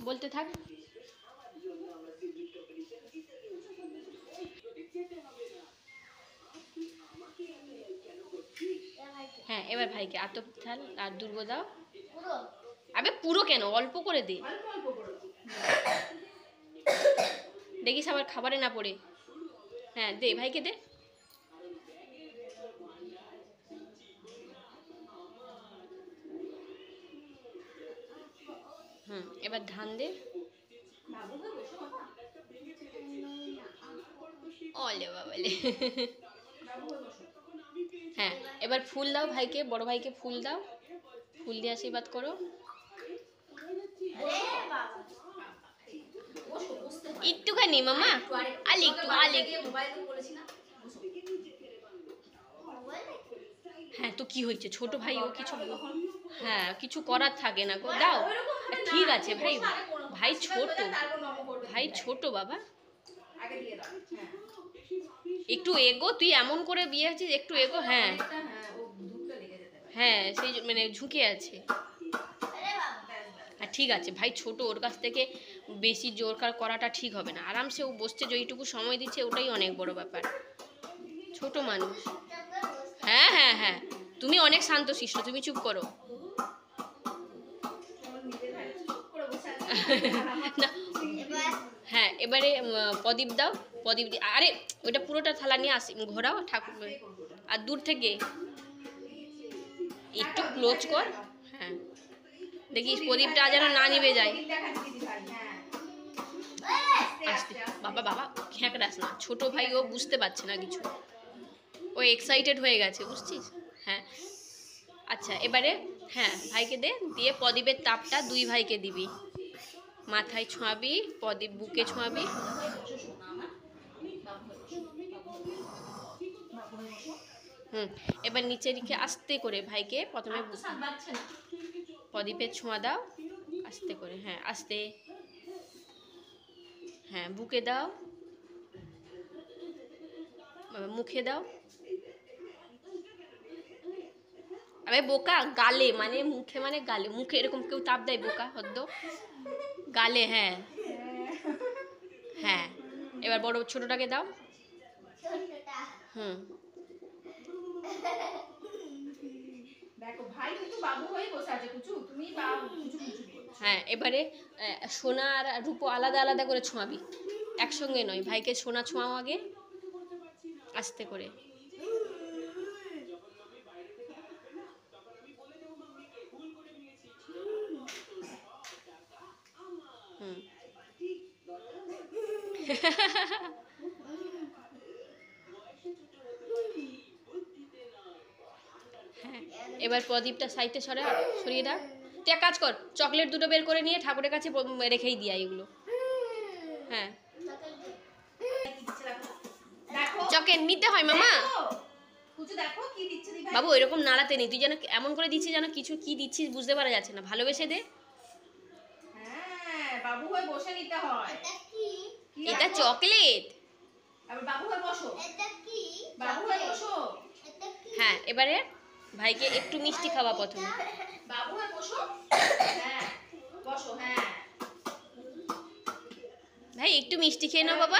বলতে থাক। হ্যাঁ এবার ভাইকে আতপ চাল আর দুর্ব দাও। আবে পুরো কেন, অল্প করে দে, দেখিস আবার খাবারে না পড়ে। হ্যাঁ দে ভাইকে দে। এবার ধান দে। ওলে বাবালে। হ্যাঁ এবার ফুল দাও ভাইকে, বড় ভাইকে ফুল দাও, ফুল দিয়ে আশীর্বাদ করো। একটুখানি মামা, আলে একটু, আলে একটু। হ্যাঁ তো কি হয়েছে, ছোট ভাই ও কিছু, হ্যাঁ কিছু করার থাকে না গো, দাও। ঠিক আছে ভাই, ভাই ছোট, ভাই ছোট বাবা, একটু এগো, তুই এমন করে বিয়ে আছিস, একটু এগো। হ্যাঁ হ্যাঁ সেই মানে ঝুঁকে আছে। আর ঠিক আছে ভাই ছোট, ওর কাছ থেকে বেশি জোরকার করাটা ঠিক হবে না, আরামসে ও বসছে, যেইটুকু সময় দিচ্ছে ওটাই অনেক বড় ব্যাপার, ছোট মানুষ। হ্যাঁ হ্যাঁ হ্যাঁ তুমি অনেক শান্তশিষ্ট, তুমি চুপ করো। হ্যাঁ এবারে প্রদীপ দাও, প্রদীপ দিয়ে, আরে ওইটা পুরোটা থালা নিয়ে আসি, ঘোরাও ঠাকুর, আর দূর থেকে একটু ক্লোজ কর। হ্যাঁ দেখিস প্রদীপটা যেন না নিভে যায়। আস্তে বাবা, বাবা খেঁকড়াস না, ছোট ভাই ও বুঝতে পারছে না কিছু, ও এক্সাইটেড হয়ে গেছে বুঝছিস। হ্যাঁ আচ্ছা এবারে হ্যাঁ ভাইকে দে, দিয়ে প্রদীপের তাপটা দুই ভাইকে দিবি, মাথায় ছোঁয়াবি, প্রদীপ বুকে ছোঁয়াবি। এবার নিচে রেখে আস্তে করে ভাইকে প্রথমে প্রদীপের ছোঁয়া দাও, আস্তে করে, হ্যাঁ আস্তে, হ্যাঁ বুকে দাও, মুখে দাও। আরে বোকা, গালে মানে মুখে, মানে গালে, মুখে এরকম কেউ তাপ দেয় বোকা হদ্দ, গালে। হ্যাঁ হ্যাঁ এবার বড় ছোটটাকে দাও। হ্যাঁ এবারে সোনা আর রূপো আলাদা আলাদা করে ছোঁয়াবি, একসঙ্গে নয়, ভাইকে সোনা ছোঁয়াও আগে আস্তে করে। হ্যাঁ এবার প্রদীপটা সাইডে সরিয়ে দাও। তুই এক কাজ কর, চকলেট দুটো বের করে নিয়ে ঠাকুরের কাছে রেখেই দিয়া এগুলো। হ্যাঁ চকলেট নিতে হয় মামা, বাবু এরকম নাড়াতে নেই, তুই যেন এমন করে দিচ্ছিস যেন কিছু কি দিচ্ছিস বুঝতে পারা যাচ্ছে না, ভালোবেসে দে। বাবু হয়ে বসে নিতে হয়, এটা চকলেট। বাবু হয়ে বসো, বাবু হয়ে বসো। হ্যাঁ এবারে ভাইকে একটু মিষ্টি খাওয়া প্রথমে, বাবু হয়ে বসো। হ্যাঁ বসো, হ্যাঁ ভাই একটু মিষ্টি খেয়ে নাও বাবা,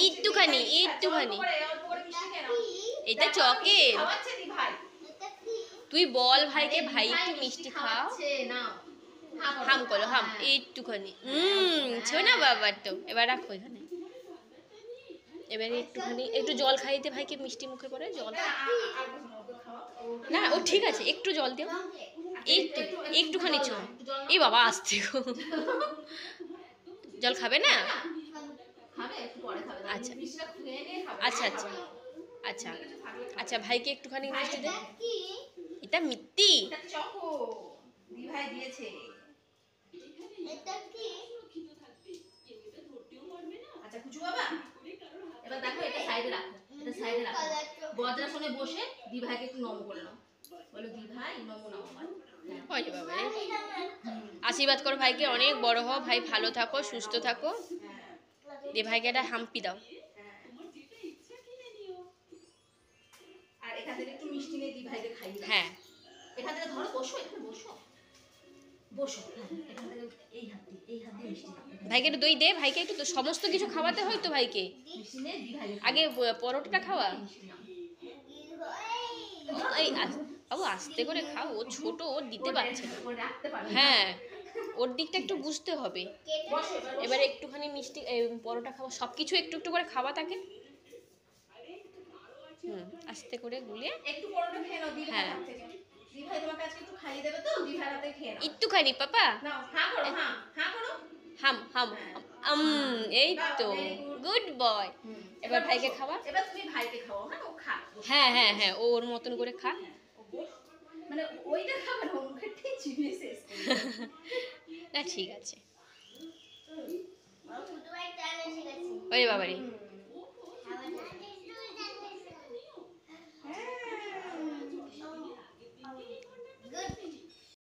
একটুখানি একটুখানি, এটা চকলেট। তুই বল ভাইকে, ভাই একটু মিষ্টি খাও, হাম করো, হাম একটুখানি, শোনা বাবার তো। এবার রাখো এখানে, এবারে একটুখানি একটু জল খাইতে ভাইকে, মিষ্টি মুখে পড়ে জল, না ও ঠিক আছে, একটু জল দিও, একটু একটুখানি ছ, এই বাবা আসতে গো, জল খাবে না? আচ্ছা আচ্ছা আচ্ছা আচ্ছা আচ্ছা ভাইকে একটুখানি মিষ্টি দে, এটা মিত্তি, আচ্ছা কুচু বাবা, এবার দেখো এটা সাইডে রাখো, এটা সাইডে রাখো, বজ্রাসনে বসে দি ভাইকে একটু নম করে নাও, বলো দি ভাই নম নাও আমার। ওরে বাবা রে, আশীর্বাদ করো ভাইকে, অনেক বড় হও ভাই, ভালো থাকো, সুস্থ থাকো, দিয়ে ভাইকে একটা হাম্পি দাও। আর এখান থেকে একটু মিষ্টি নিয়ে দি ভাইকে খাইয়ে দাও। হ্যাঁ এখান থেকে ধরো, বসো, এখানে বসো। বসো, হ্যাঁ, এখান থেকে এই হাত দিয়ে মিষ্টি নাও। ভাইকে একটু দই দে, ভাইকে একটু সমস্ত কিছু খাওয়াতে হয় তো ভাইকে। মিষ্টি নে, দি ভাইকে আগে পরোটাটা খাওয়া। মিষ্টি নাও। এই বাবু আস্তে করে খাও, ও ছোট, ওর দিতে পারছে না। ও রাখতে পারবে না। হ্যাঁ, ওর দিকটা একটু বুঝতে হবে। বসো, এবার এবারে একটুখানি মিষ্টি পরোটা খাওয়া, সব কিছু একটু একটু করে খাওয়া তাকে। আস্তে করে গুলিয়ে একটু পরোটা খেয়ে নাও, দি ভাই হ্যাঁ। হাত থেকে। দি ভাই তোমাকে আজকে একটু খাইয়ে দেবে তো, দি ভাই হাতে খেয়ে নাও। একটুখানি পাপা। নাও, হাঁ করো, হাঁ, হাঁ করো। হাম হাম হাম, এই তো গুড বয়। এবার ভাইকে খাওয়া। এবার তুমি ভাইকে খাও, হ্যাঁ, ও খা। হ্যাঁ হ্যাঁ হ্যাঁ, ও ওর মতন করে খা। ও বস, মানে ওইটা খাবে না, ওর মুখে ঠিক চিবিয়ে শেষ করবে। না ঠিক আছে। ওরে বাবারে,